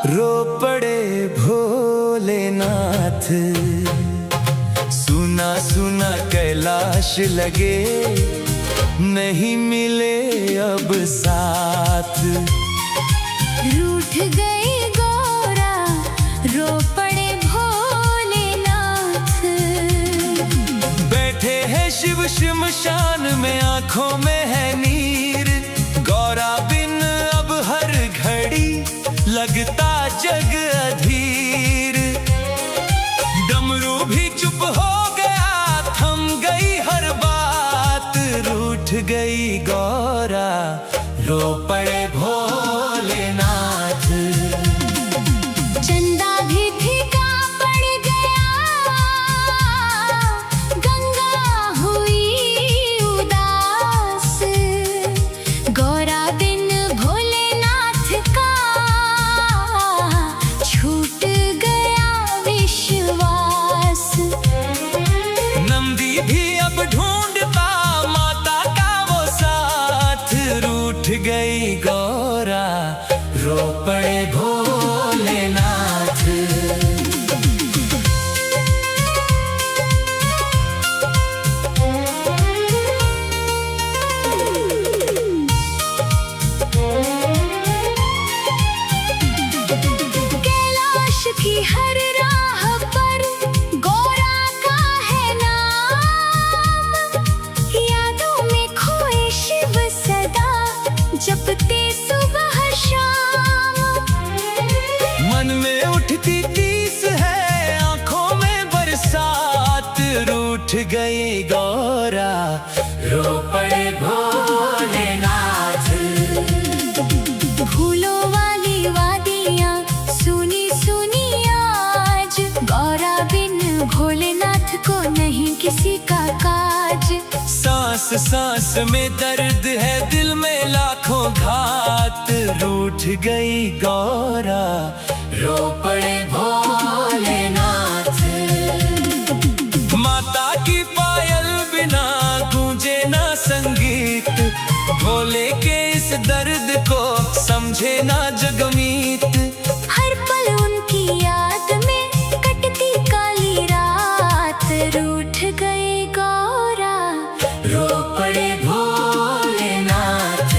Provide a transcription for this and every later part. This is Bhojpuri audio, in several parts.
रो पड़े भोलेनाथ। सुना सुना कैलाश लगे, नहीं मिले अब साथ। रूठ गई गौरा, रो पड़े भोलेनाथ। बैठे हैं शिव श्मशान में, आंखों में है नीर। गौरा बिन अब हर घड़ी लगता जग अधीर। डमरू भी चुप हो गया, थम गई हर बात। रूठ गई गौरा, रो पड़े भोलेनाथ। चंदा भी फीका पड़ गया, गंगा हुई उदास। गौरा बिन भोलेनाथ का छूट गया विश्वास। नंदी भी अब ढूंढता माता का वो साथ। रूठ गई गौरा, रो पड़े भोलेनाथ। कैलाश की हर राह पर गौरा का है नाम। यादों में खोए शिव सदा, जपते सुबह शाम। मन में उठती तीस है, आंखों में बरसात। रूठ गई गौरा, रो पड़े भोलेनाथ। फूलों वाली वादियाँ सुनी सुनी आज। गौरा बिन भोलेनाथ को नहीं किसी का काज। सांस सांस में दर्द है, दिल में लाखों घात। रूठ गई गौरा, रो पड़े भोलेनाथ। माता की पायल बिना गूंजे ना संगीत। भोले के इस दर्द को समझे ना जगमीत। हर पल उनकी याद में कटती काली रात। रूठ गई गौरा, रो पड़े भोलेनाथ।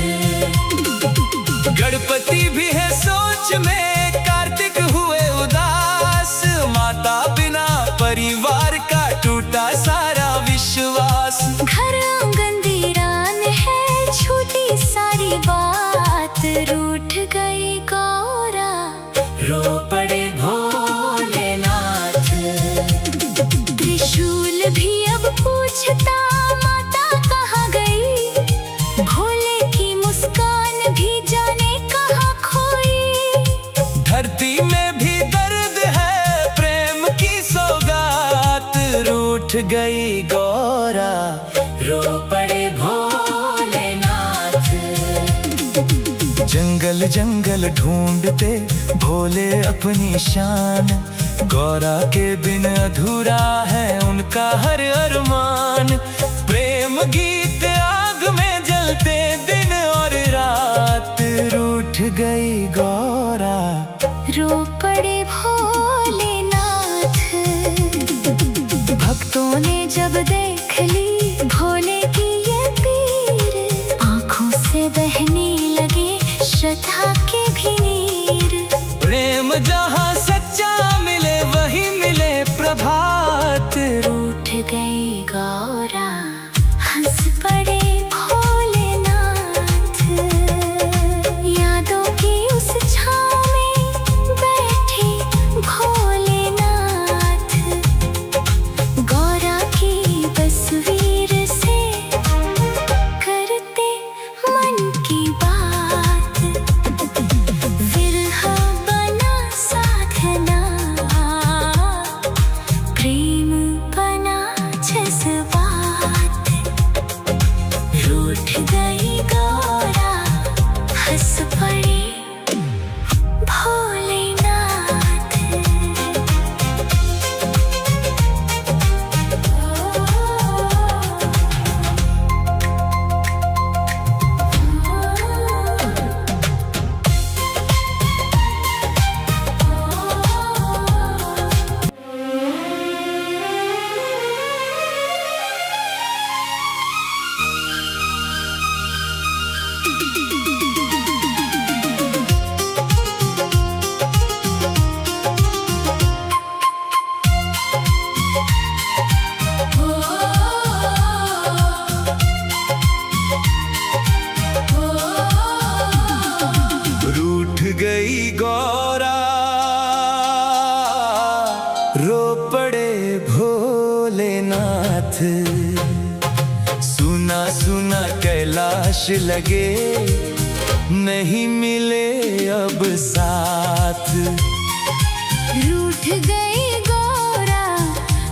गणपति भी है सोच में, कार्तिक हुए उदास। माता बिना परिवार का टूटा सारा विश्वास। घर आंगन वीरान है, छूटी सारी बात। रूठ गई गौरा, रो पड़े भोलेनाथ। त्रिशूल भी अब पूछता माता कहाँ गई। भोले की मुस्कान भी जाने कहाँ खोई। धरती में भी दर्द है, प्रेम की सौगात। रूठ गई गौरा, रो पड़े भोलेनाथ। जंगल जंगल ढूंढते भोले अपनी शान। गौरा के बिन अधूरा है उनका हर अरमान। प्रेम गीत आग में जलते दिन और रात। रूठ गई गौरा, रो पड़े भोलेनाथ। भक्तों ने जब देख ली भोले की ये पीर, आंखों से बहने लगे श्रद्धा के भी नीर। प्रेम जहाँ सच्चा मिले वही मिले प्रभात। रूठ गई गौरा, हंस पड़े भोलेनाथ। यादों की उस छाँव में बैठे भोलेनाथ। गौरा की बसवी लगे, नहीं मिले अब साथ। रूठ गई गौरा,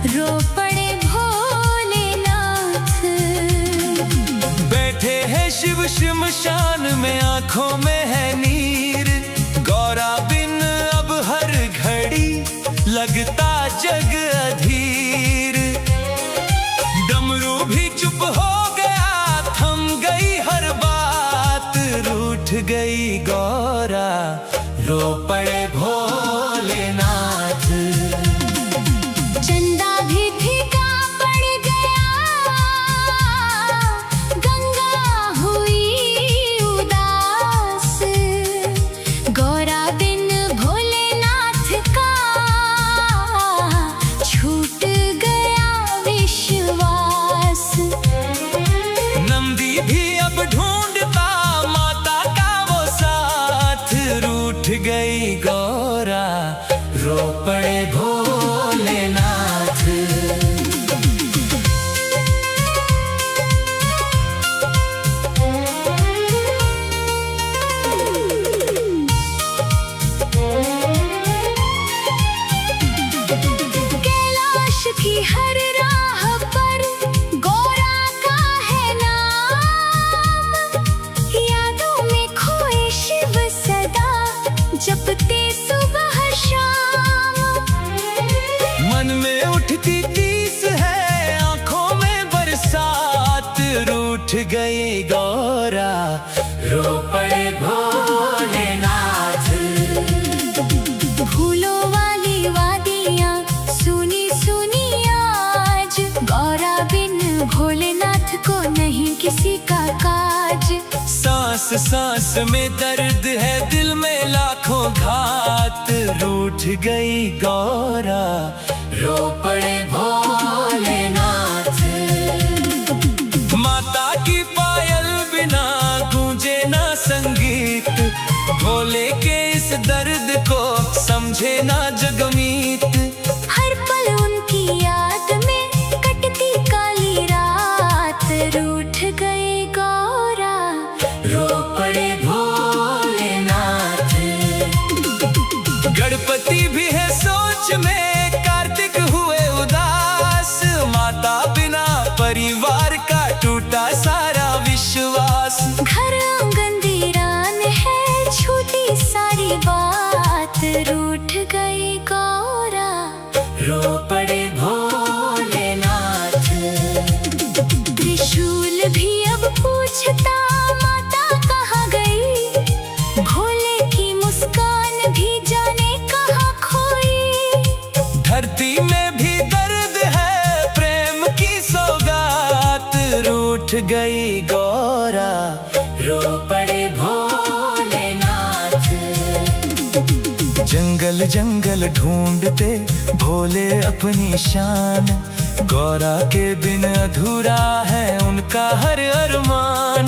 रो पड़े भोलेनाथ। बैठे हैं शिव श्मशान में, आंखों में है नीर। गौरा बिन अब हर घड़ी लगता जग अधीर। डमरू भी चुप हो गया, थम गई हर बात। रूठ गई गौरा, रो पड़े भोलेनाथ। चंदा भी फीका पड़ गया, गंगा हुई उदास। गौरा बिन भोलेनाथ का छूट गया विश्वास। नंदी भी अब ढूंढता माता का वो साथ। रूठ गई गौरा, रो पड़े भोलेनाथ। कैलाश की हर राह पर गौरा का है नाम। यादों में खोए शिव सदा, जपते सुबह शाम। मन में उठती तीस है, आंखों में बरसात। रूठ गई गौरा, रो पड़े भोलेनाथ। फूलों वाली वादियाँ सुनी सुनी आज। गौरा बिन भोलेनाथ को नहीं किसी का काज। सांस सांस में दर्द है, दिल में लाखों घात। रूठ गई गौरा, रो पड़े भोलेनाथ। माता की पायल बिना गूंजे ना संगीत। भोले के इस दर्द को समझे ना जगमीत। हर पल उनकी याद में कटती काली रात। रूठ गई गौरा, रो पड़े भोलेनाथ। गणपति भी है सोच में, कार्तिक हुए उदास। माता बिना परिवार का टूटा सारा विश्वास। घर आंगन वीरान है, छूटी सारी बात। रूठ गई गौरा, रो पड़े भोलेनाथ। त्रिशूल भी अब पूछता माता कहाँ गई। भोले की मुस्कान भी जाने कहाँ खोई। धरती में भी दर्द है, प्रेम की सौगात। रूठ गई गौरा, रो पड़े भोलेनाथ। जंगल जंगल ढूंढते भोले अपनी शान। गौरा के बिन अधूरा है उनका हर अरमान।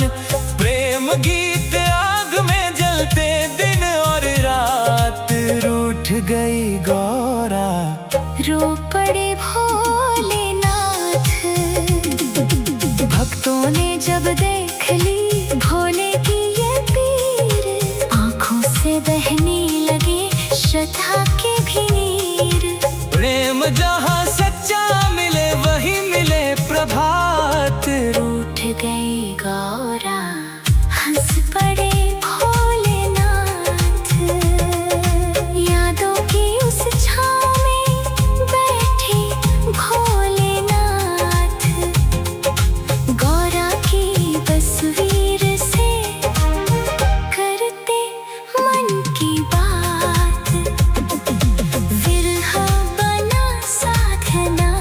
प्रेम गीत आग में जलते दिन और रात। रूठ गई गौरा, रो पड़े भोलेनाथ। भक्तों ने जब देख ली भोले की ये पीर, आंखों से बहने लगे श्रद्धा के भी नीर। प्रेम जहाँ सच्चा मिले वही मिले प्रभात। रूठ गई गौरा, हंस पड़े भोलेनाथ। यादों की उस छाँव में बैठे भोलेनाथ। गौरा की तस्वीर से करते मन की बात। विरह बना साधना,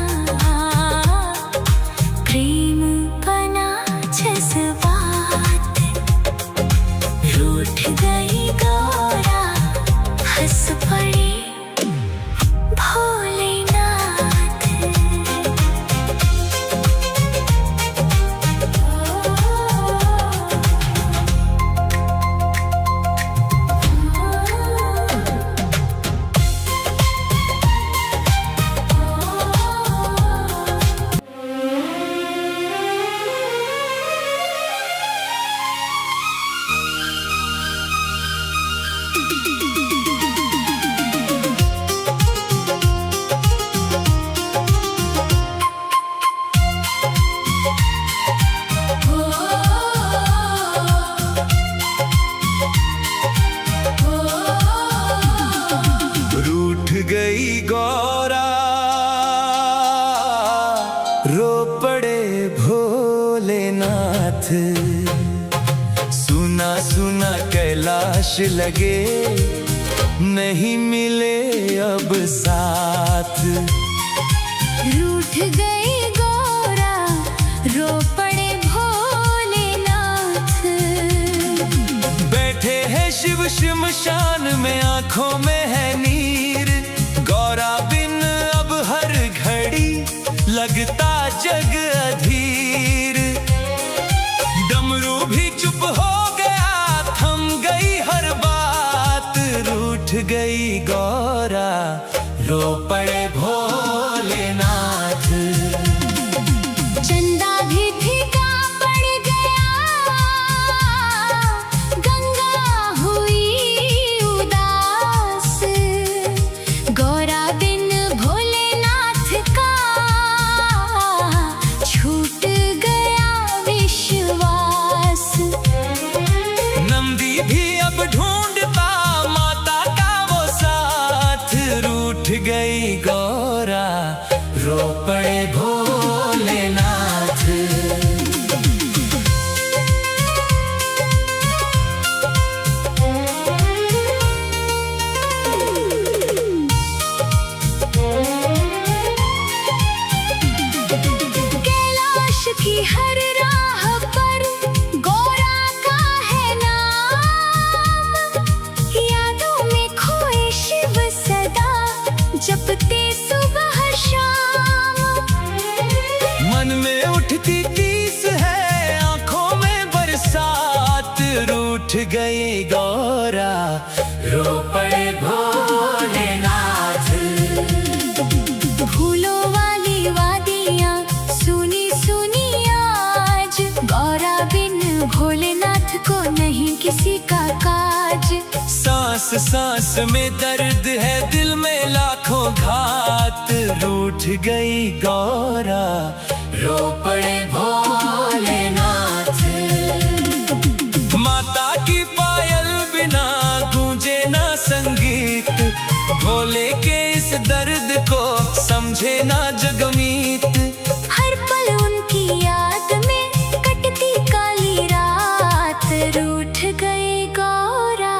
प्रेम बना जज्बात। रूठ गई गौरा, हंस पड़े भोलेनाथ। तलाश लगे, नहीं मिले अब साथ। रूठ गई गौरा, रो पड़े भोलेनाथ। बैठे हैं शिव शमशान में, आंखों में है नीर। गौरा बिन अब हर घड़ी लगता जग अधीर। डमरू भी चुप हो गया, थम गई हर बात। रूठ गई गौरा, रो पड़े भोलेनाथ। चंदा भी फीका पड़ गया, गंगा हुई उदास। गौरा बिन भोलेनाथ का छूट गया विश्वास। नंदी भी अब ढूंढता माता का वो साथ। रूठ गई गौरा, रो पड़े भोलेनाथ। कैलाश की हर राह पर गौरा का है नाम। यादों में खोए शिव सदा, जपते सुबह शाम। मन में उठती टीस है, आंखों में बरसात। रूठ गई गौरा, रो पड़े भोलेनाथ। फूलों वाली वादियाँ सुनी सुनी आज। गौरा बिन भोलेनाथ को नहीं किसी का काज। सांस सांस में दर्द है, दिल में लाखों घात। रूठ गई गौरा, रो पड़े भोलेनाथ। माता की पायल बिना गूंजे ना संगीत। भोले के इस दर्द को समझे ना जगमीत। हर पल उनकी याद में कटती काली रात। रूठ गई गौरा,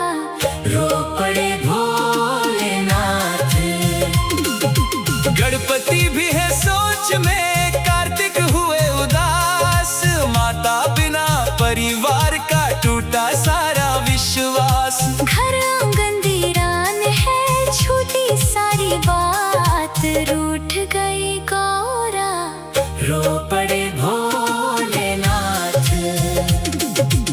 रो पड़े भोलेनाथ। गणपति भी है सोच में, कार्तिक हुए उदास। माता बिना परिवार का टूटा सारा विश्वास। घर आंगन वीरान है, छूटी सारी बात। रूठ गई गौरा, रो पड़े भोलेनाथ।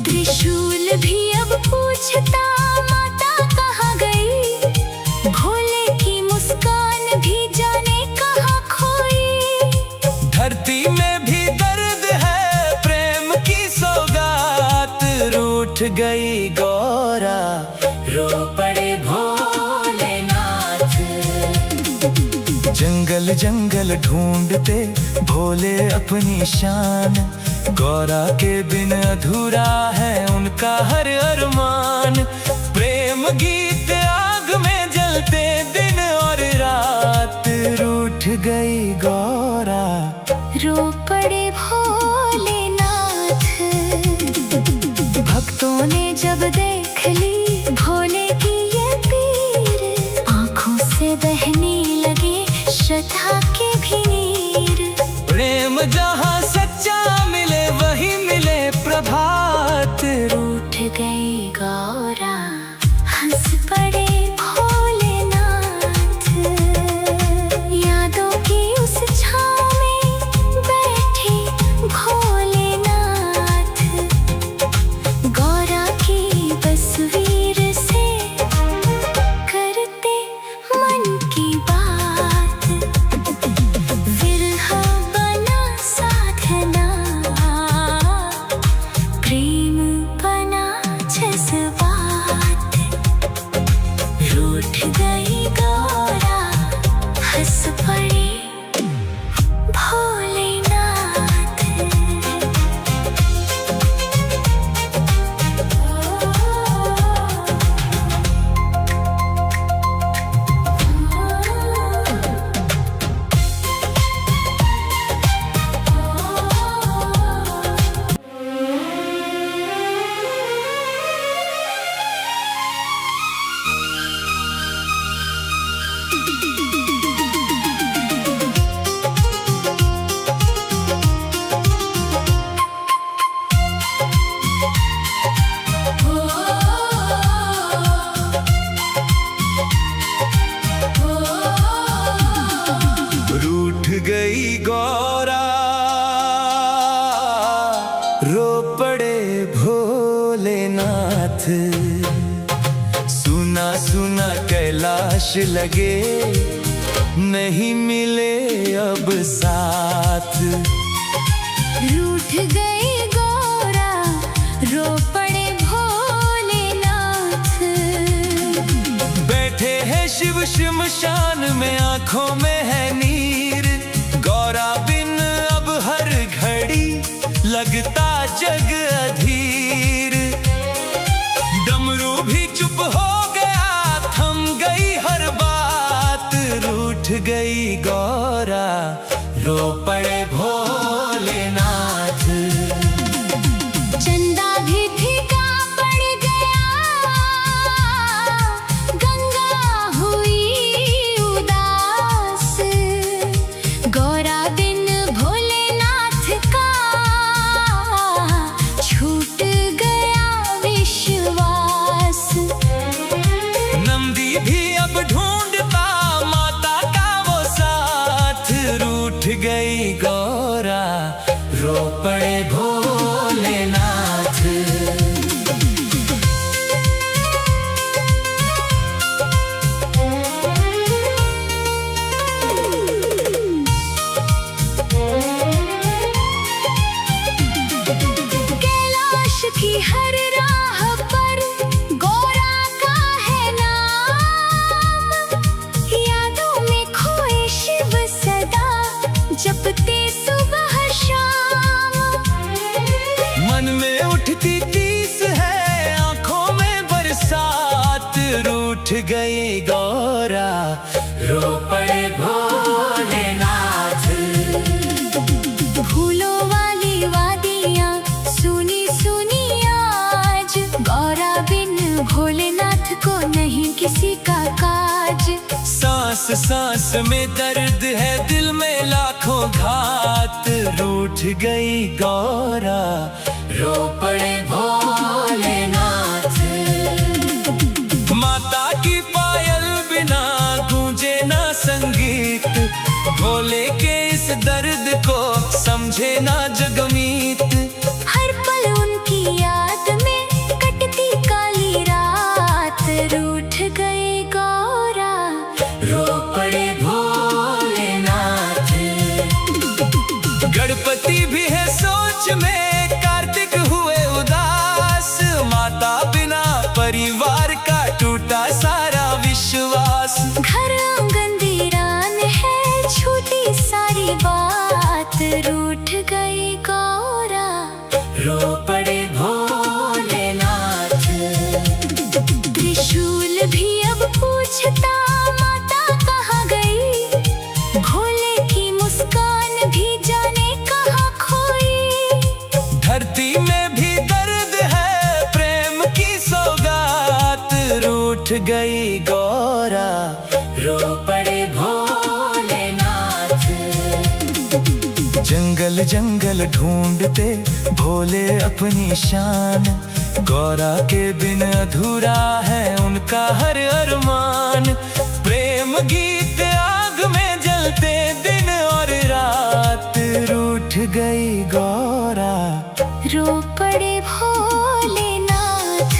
त्रिशूल भी अब पूछता माता कहाँ गई। भोले की मुस्कान भी जाने कहाँ खोई। धरती में भी दर्द है, प्रेम की सौगात। रूठ गई गौरा, रो पड़े भोलेनाथ। जंगल जंगल ढूंढते भोले अपनी शान। गौरा के बिन अधूरा है उनका हर अरमान। प्रेम गीत आग में जलते दिन और रात। रूठ गई गौरा, रो पड़े भोलेनाथ। भक्तों ने जब देख ली भोले की ये पीर, आंखों से बहने लगे श्रद्धा के भी नीर। प्रेम जहाँ सच्चा मिले वही मिले प्रभात। रूठ गई गौरा, हंस पड़े भोलेनाथ। यादों की उस छाँव में बैठे भोलेनाथ। गौरा की तस्वीर से करते मन की बात। विरह बना साधना, प्रेम बना जज्बात। रूठ गई गौरा, हंस पड़े भोलेनाथ। रूठ गई गौरा, रो पड़े भोलेनाथ। सुना सुना कैलाश लगे, नहीं मिले अब साथ। रूठ गई गौरा, रो पड़े भोलेनाथ। बैठे हैं शिव श्मशान में, आंखों में है नीर। गौरा बिन अब हर घड़ी लगता जग अधीर। डमरू भी चुप हो गया, थम गई हर बात। रूठ गई गौरा, रो पड़े भोलेनाथ। चंदा भी फीका पड़ गया, गंगा हुई उदास। गौरा बिन भोलेनाथ का छूट गया विश्वास। नंदी भी अब ढूंढता माता का वो साथ। रूठ गई गौरा, रो पड़े भोलेनाथ। कैलाश की हर राह पर गौरा का है नाम। यादों में खोए शिव सदा, जपते सुबह शाम। मन में उठती तीस है, आंखों में बरसात। रूठ गई गौरा, रो पड़े भोलेनाथ। फूलों वाली वादियाँ सुनी सुनी आज। गौरा बिन भोलेनाथ को नहीं किसी का काज। सांस सांस में दर्द है, दिल में लाखों घात। रूठ गई गौरा, रो पड़े भोलेनाथ। माता की पायल बिना गूंजे ना संगीत। भोले के इस दर्द को समझे ना जगमीत। हर पल उनकी याद में कटती काली रात। रूठ गई गौरा, रो पड़े भोलेनाथ। गणपति भी है सोच में, कार्तिक हुए उदास। माता बिना परिवार का टूटा सारा विश्वास। घर आंगन वीरान है, छूटी सारी बात। रूठ गई गौरा, रो पड़े भोलेनाथ। त्रिशूल भी अब पूछता माता कहाँ गई। भोले की मुस्कान भी जाने कहाँ खोई। धरती में भी दर्द है, प्रेम की सौगात। रूठ गई गौरा, रो पड़े भोलेनाथ। जंगल जंगल ढूंढते भोले अपनी शान। गौरा के बिन अधूरा है उनका हर अरमान। प्रेम गीत आग में जलते दिन और रात। रूठ गई गौरा, रो पड़े भोलेनाथ।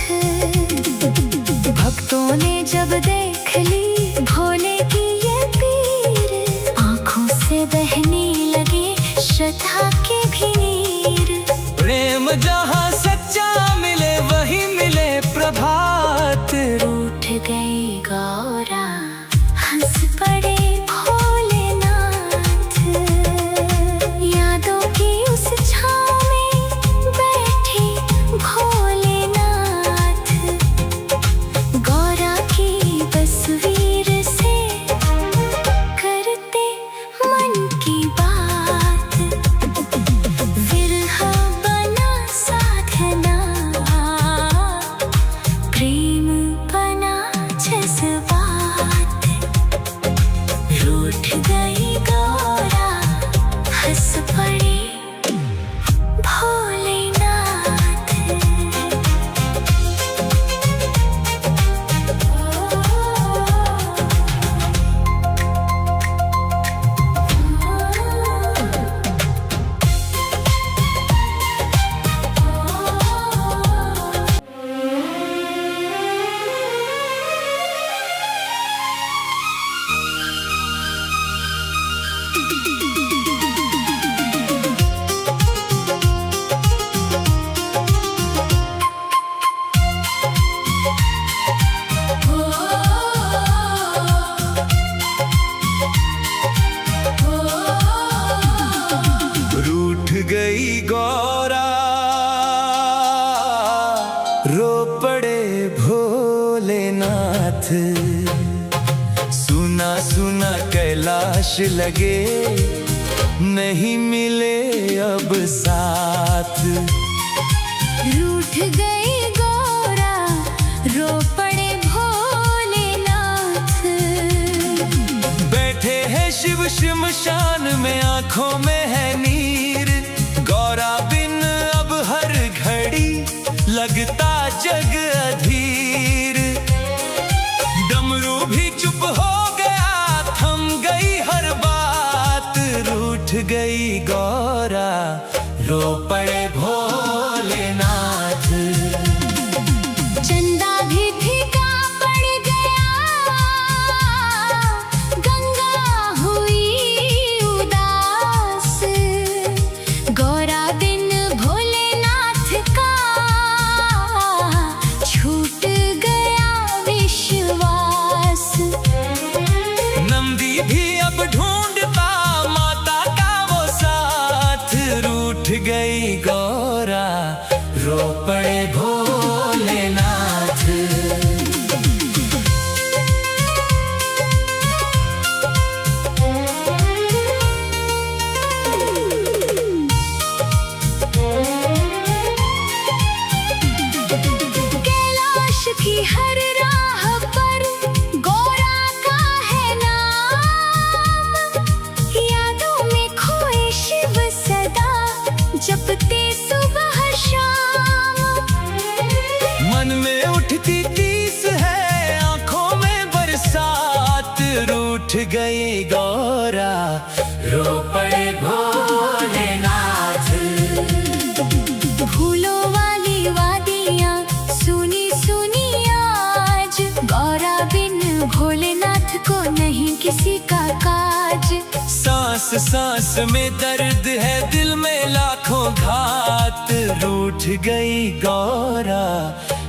भक्तों ने जब देख ली भोले की ये पीर, आंखों से बहने लगे श्रद्धा के भी नीर। प्रेम जहाँ सच्चा मिले वही मिले प्रभात। रूठ गई गौरा, हंस पड़े भोलेनाथ। सुना सुना कैलाश लगे, नहीं मिले अब साथ। रूठ गई गौरा, रो पड़े भोलेनाथ। बैठे हैं शिव श्मशान में, आंखों में है नीर। गौरा बिन अब हर घड़ी लगता जग अधीर। डमरू भी चुप हो गया, थम गई हर बात। रूठ गई गौरा, रो पड़े भोलेनाथ। चंदा भी फीका पड़ गया, गंगा हुई उदास। गौरा बिन भोलेनाथ का छूट गया विश्वास। नंदी भी अब ढूंढता माता का वो साथ। रूठ गई गौरा, रो पड़े भोलेनाथ। कैलाश की हर राह पर गौरा का है नाम। यादों में खोए शिव सदा, जपते सुबह शाम। मन में उठती तीस है, आंखों में बरसात। रूठ गई गौरा, रो पड़े भोलेनाथ। फूलों वाली वादियाँ सुनी सुनी आज। गौरा बिन भोलेनाथ को नहीं किसी का काज। सांस सांस में दर्द है, दिल में लाखों घात। रूठ गई गौरा,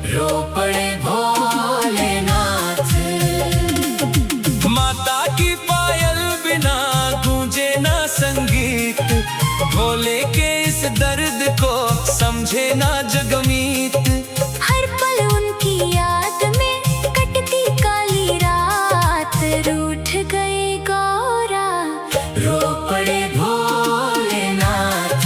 रो पड़े भोलेनाथ। माता की पायल बिना गूंजे ना संगीत। भोले के इस दर्द को समझे ना जगमीत। हर पल उनकी याद में कटती काली रात। रूठ गई गौरा, रो पड़े भोलेनाथ।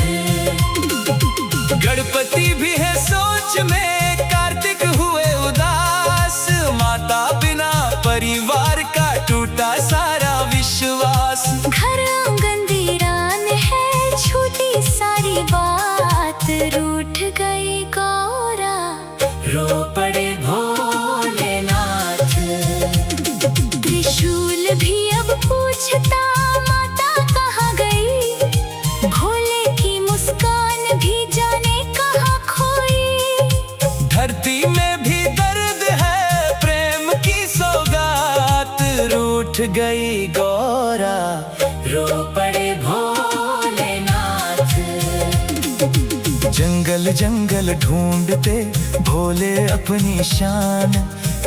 गणपति भी है सोच में, कार्तिक हुए उदास। माता बिना परिवार का टूटा सारा विश्वास। घर आंगन वीरान है, छूटी सारी बात। रूठ गई गौरा, रो पड़े भोलेनाथ। त्रिशूल भी अब पूछता माता कहाँ गई। भोले की मुस्कान भी जाने कहाँ खोई। धरती में भी दर्द है, प्रेम की सौगात। रूठ गई गौरा, रो पड़े भोलेनाथ। जंगल जंगल ढूंढते भोले अपनी शान।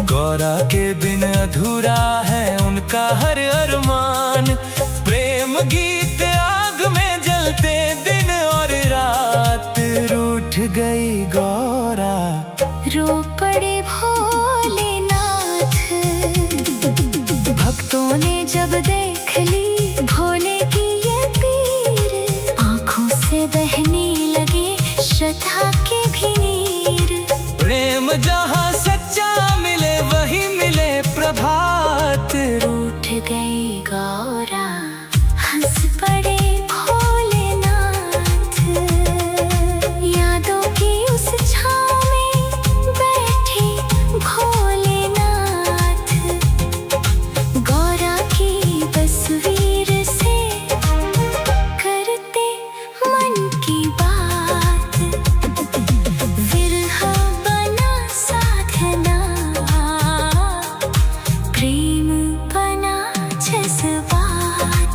गौरा के बिन अधूरा है उनका हर अरमान। प्रेम गीत आग में जलते दिन और रात। रूठ गई गौरा, रो पड़े भोलेनाथ। भक्तों ने जब देख ली भोले की ये पीर, आंखों से बहने लगे श्रद्धा के भी नीर। प्रेम जहाँ सच्चा मिले वही मिले प्रभात। रूठ गई गौरा, हंस पड़े भोलेनाथ। यादों की उस छाँव में बैठे भोलेनाथ। गौरा की तस्वीर से करते मन की बात। विरह बना साधना, प्रेम बना जज्बात।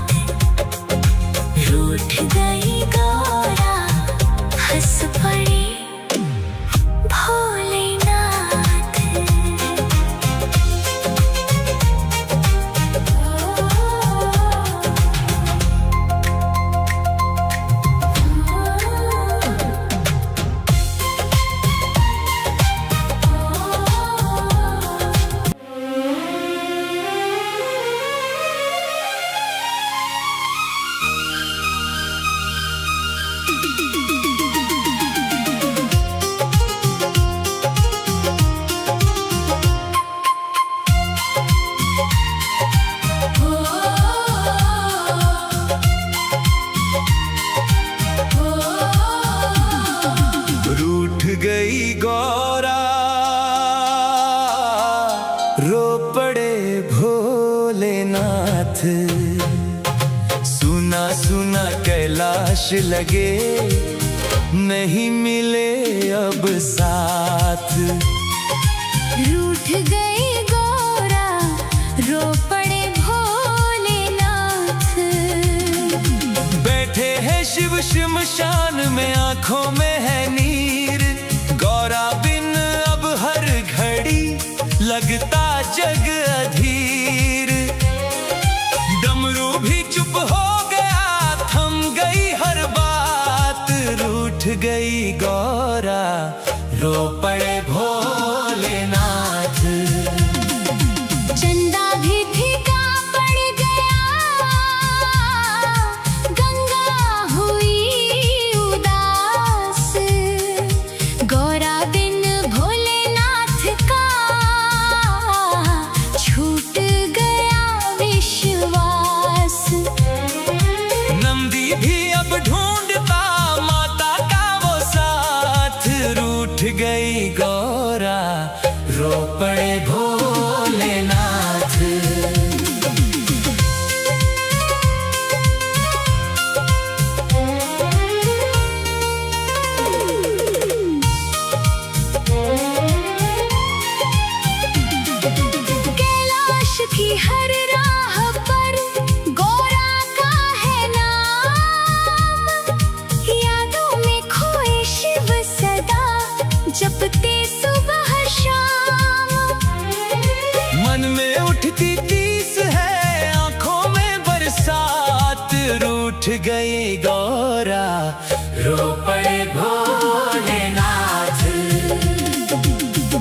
भोलेनाथ। सुना सुना कैलाश लगे, नहीं मिले अब साथ। रूठ गए गौरा, रो पड़े भोलेनाथ। बैठे हैं शिव श्मशान में, आंखों में है नीर। गौरा बिन अब हर घड़ी लगता जग अधीर। डमरू भी चुप हो गया, थम गई हर बात। रूठ गई गौरा, रो पड़े भोलेनाथ। चंदा भी फीका पड़ गया, गंगा हुई उदास। गौरा बिन भोलेनाथ का छूट गया विश्वास। नंदी भी अब ढूंढता माता का वो साथ। रूठ गई गौरा, रो पड़े भोलेनाथ। कैलाश की हर राह पर गौरा का है नाम। यादों में खोए शिव सदा, जपते सुबह शाम। मन में उठती तीस है, आंखों में बरसात। रूठ गई गौरा, रो पड़े भोलेनाथ।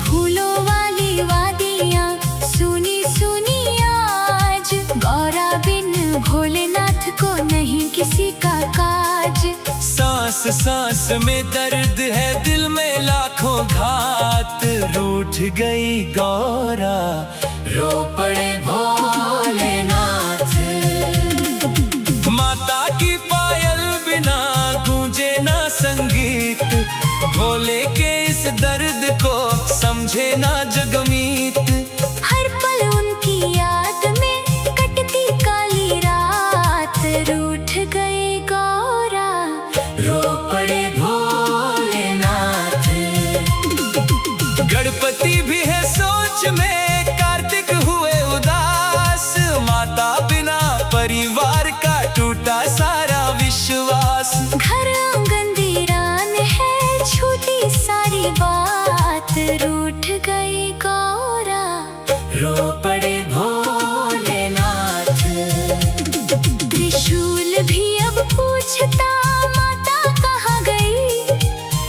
फूलों वाली वादियाँ सुनी सुनी आज। गौरा बिन भोलेनाथ को नहीं किसी का काज। सांस सांस में दर्द है, दिल में लाखों घात। रूठ गई गौरा, रो पड़े भोलेनाथ। माता की पायल बिना गूंजे ना संगीत। भोले के इस दर्द को समझे ना जगमीत। हर पल उनकी याद में कटती काली रात। रूठ गए गौरा, रो पड़े भोलेनाथ। गणपति भी है सोच में, कार्तिक हुए उदास। माता बिना परिवार का टूटा सारा विश्वास। घर आंगन वीरान है, छूटी सारी बात। रूठ गई गौरा, रो पड़े भोलेनाथ। त्रिशूल भी अब पूछता माता कहाँ गई।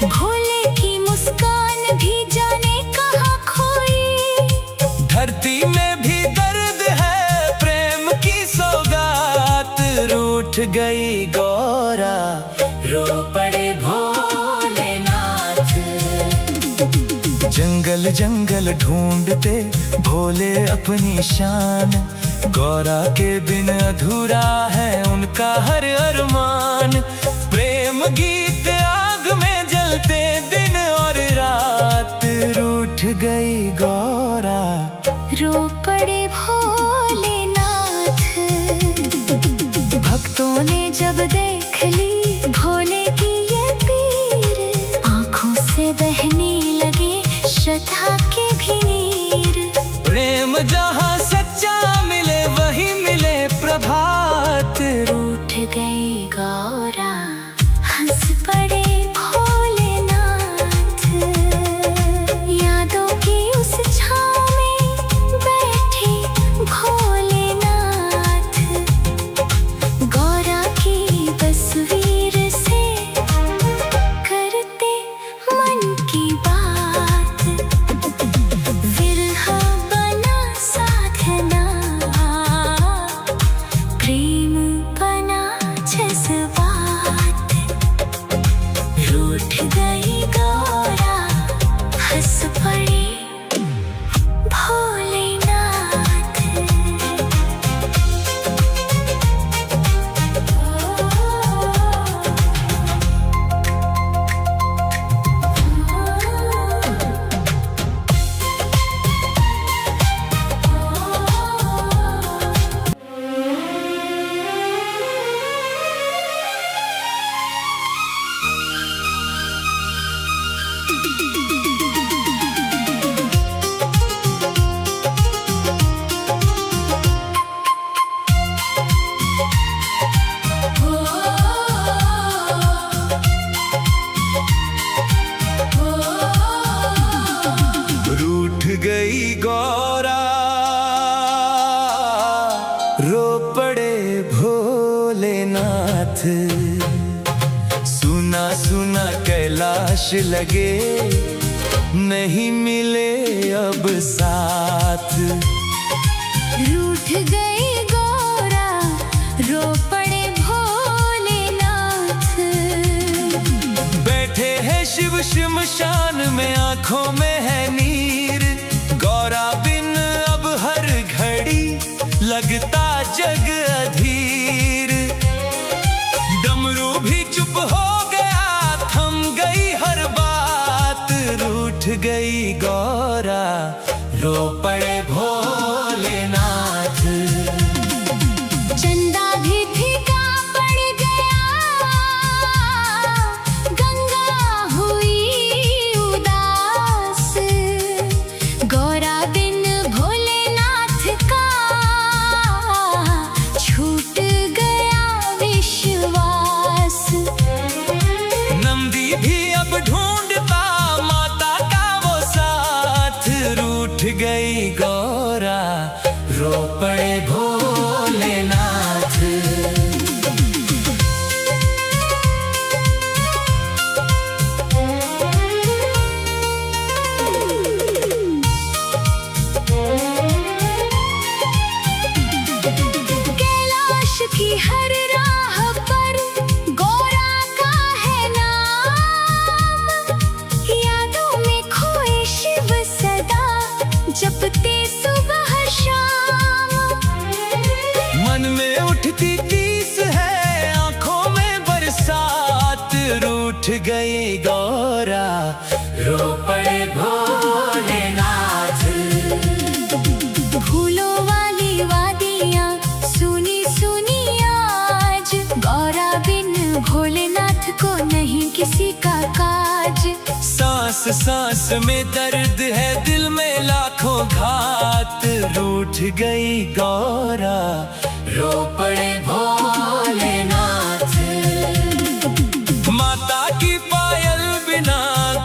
भोले की मुस्कान भी जाने कहाँ खोई। धरती में भी दर्द है, प्रेम की सौगात। रूठ गई गौरा, रो पड़े भोलेनाथ। जंगल जंगल ढूंढते भोले अपनी शान। गौरा के बिन अधूरा है उनका हर अरमान। प्रेम गीत आग में जलते दिन और रात। रूठ गई गौरा, रो पड़े भोलेनाथ। भक्तों ने जब देख ली भोले की ये पीर, आंखों से बहने लगे श्रद्धा के भी नीर। प्रेम जहाँ सच्चा मिले वही मिले प्रभात। रूठ गई गौरा, हंस पड़े भोलेनाथ। यादों की उस छाँव में बैठे रो पड़े भोलेनाथ। सुना सुना कैलाश लगे, नहीं मिले अब साथ। रूठ गई गौरा, रो पड़े भोलेनाथ। बैठे हैं शिव श्मशान में, आंखों में है नीर। गौरा बिन अब हर घड़ी लगता जग अधीर। डमरू भी चुप हो गया, थम गई हर बात। रूठ गई गौरा, रो पड़े भोलेनाथ। चंदा भी फीका पड़ गया, गंगा हुई उदास। गौरा बिन भोलेनाथ का छूट गया विश्वास। नंदी भी अब ढूंढता माता का वो साथ। रूठ गई गौरा, रो पड़े भोलेनाथ। कैलाश की हर राह पर गौरा का है नाम। यादों में खोए शिव सदा, जपते सुबह शाम। मन में उठती टीस है, आंखों में बरसात। रूठ गई गौरा, रो पड़े भोलेनाथ। फूलों वाली वादियाँ सुनी सुनी आज। गौरा बिन भोलेनाथ को नहीं किसी का काज। सांस सांस में दर्द है, दिल में लाखों घात। रूठ गई गौरा, रो पड़े भोलेनाथ। माता की पायल बिना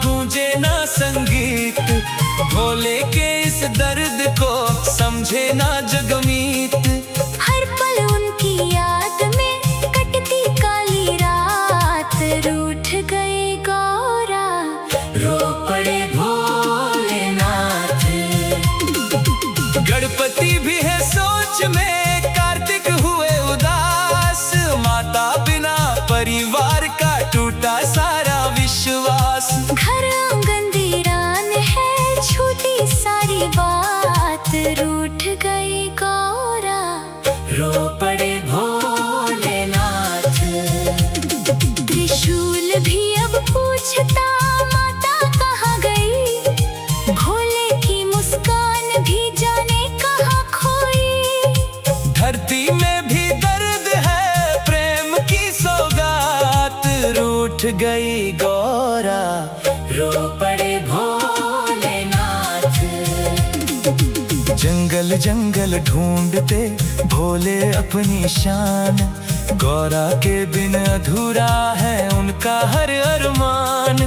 गूंजे ना संगीत। भोले के इस दर्द को समझे ना जगमीत। हर पल उनकी याद में कटती काली रात। रूठ गई गौरा, रो पड़े भोलेनाथ। गणपति भी है सोच में, कार्तिक हुए उदास। माता बिना परिवार का टूटा सारा विश्वास। घर आंगन वीरान है, छूटी सारी बात। रूठ गई गौरा, रो पड़े भोलेनाथ। त्रिशूल भी अब पूछता माता कहाँ गई। भोले की मुस्कान भी जाने कहाँ खोई। धरती में भी दर्द है, प्रेम की सौगात। रूठ गई गौरा, रो पड़े भोलेनाथ। जंगल जंगल ढूंढते भोले अपनी शान। गौरा के बिन अधूरा है उनका हर अरमान।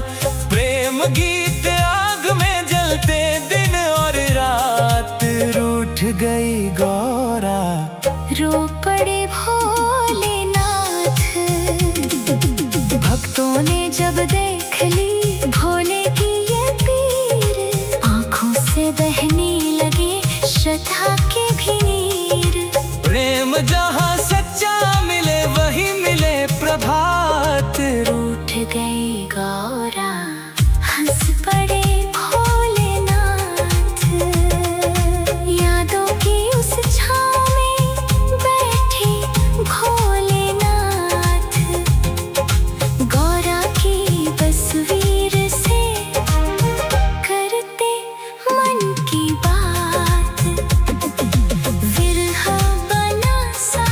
प्रेम गीत आग में जलते दिन और रात। रूठ गई गौरा, रो पड़े भोलेनाथ। भक्तों ने जब देख ली भोले की ये पीर, आंखों से बहने लगे श्रद्धा के भी नीर। प्रेम जहाँ सच्चा मिले वही मिले प्रभात। रूठ गई गौरा, हंस पड़े भोलेनाथ। यादों की उस छाँव में बैठे भोलेनाथ। गौरा की तस्वीर से करते मन की बात। विरह बना सा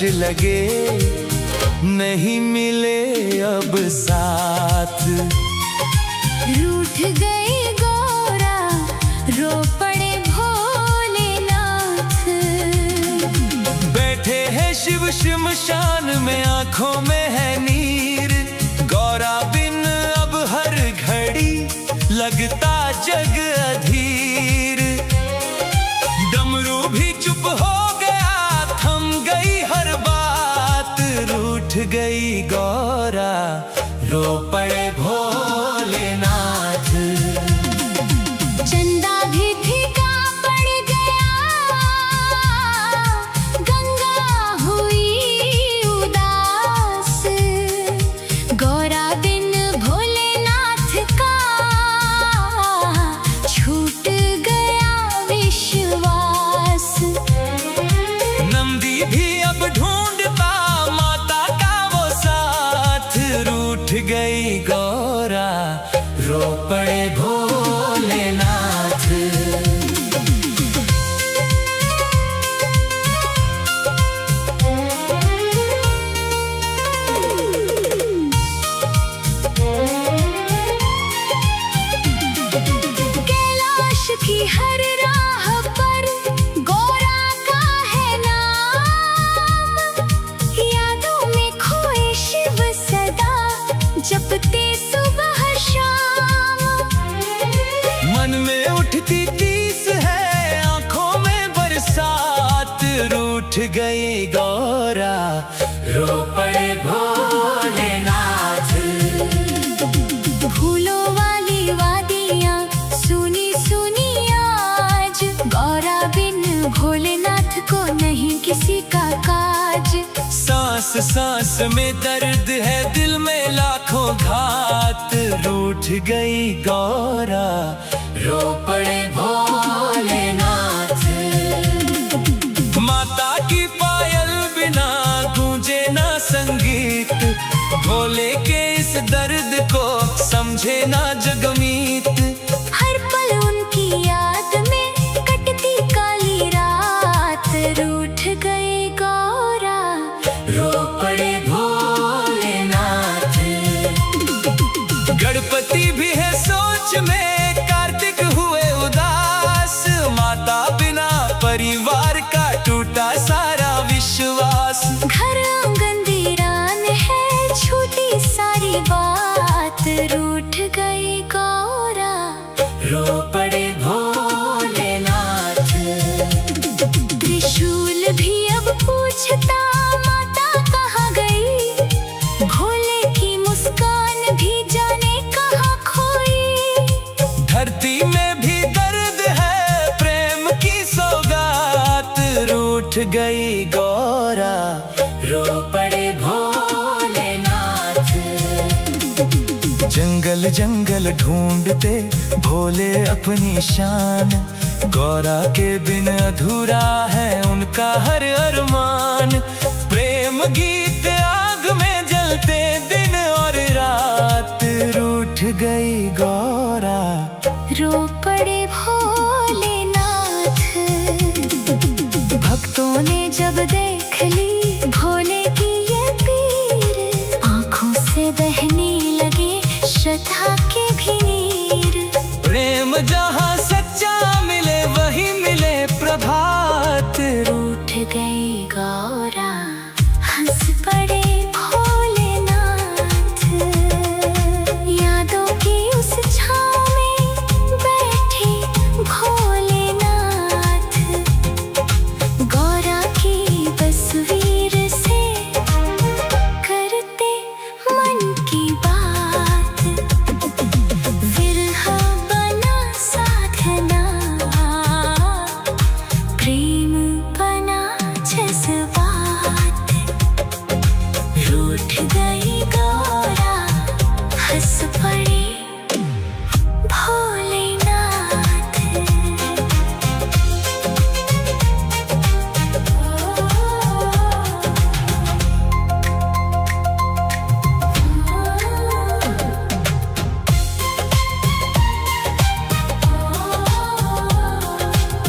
लगे नहीं मिले अब साथ। रूठ गई गौरा रो पड़े भोलेनाथ। बैठे हैं शिव शमशान में, आंखों में है नीर। गौरा बिन अब हर घड़ी लगता जग अधीर। डमरू भी चुप हो गया, थम गई हर बात। रूठ गई गौरा रो पड़े भोलेनाथ। चंदा भी फीका पड़ गया, गंगा हुई उदास। गौरा बिन भोलेनाथ का छूट गया विश्वास। नंदी भी अब ढूंढता माता का वो साथ। रूठ गई गौरा रो पड़े भोलेनाथ। कैलाश की हर राह पर गौरा का है नाम। यादों में खोए शिव सदा जपते सुबह शाम। मन में उठती टीस है, आंखों में बरसात। रूठ गई गौरा रो पड़े भोलेनाथ। फूलों वाली वादियाँ सुनी सुनी आज। गौरा बिन भोलेनाथ को नहीं किसी का काज। सांस सांस में दर्द है, दिल में लाखों घात। रूठ गई गौरा रो पड़े भोलेनाथ। माता की पायल बिना गूंजे ना संगीत। भोले के इस दर्द को समझे ना जगमीत। हर पल उनकी याद में कटती काली रात। रूठ गई गौरा रो पड़े भोलेनाथ। गणपति भी है सोच में, कार्तिक हुए उदास। माता बिना परिवार का टूटा सारा विश्वास। घर आंगन वीरान है, छूटी सारी बात। रूठ गई गौरा रो पड़े भोलेनाथ। त्रिशूल भी अब पूछता माता कहाँ गई। भोले की मुस्कान भी जाने कहाँ खोई। धरती में भी दर्द है, प्रेम की सौगात। रूठ गई गौरा रो पड़े भोलेनाथ। जंगल जंगल ढूंढते भोले अपनी शान। गौरा के बिन अधूरा है उनका हर अरमान। प्रेम गीत आग में जलते दिन और रात। रूठ गई गौरा रो पड़े भोलेनाथ। भक्तों ने जब दे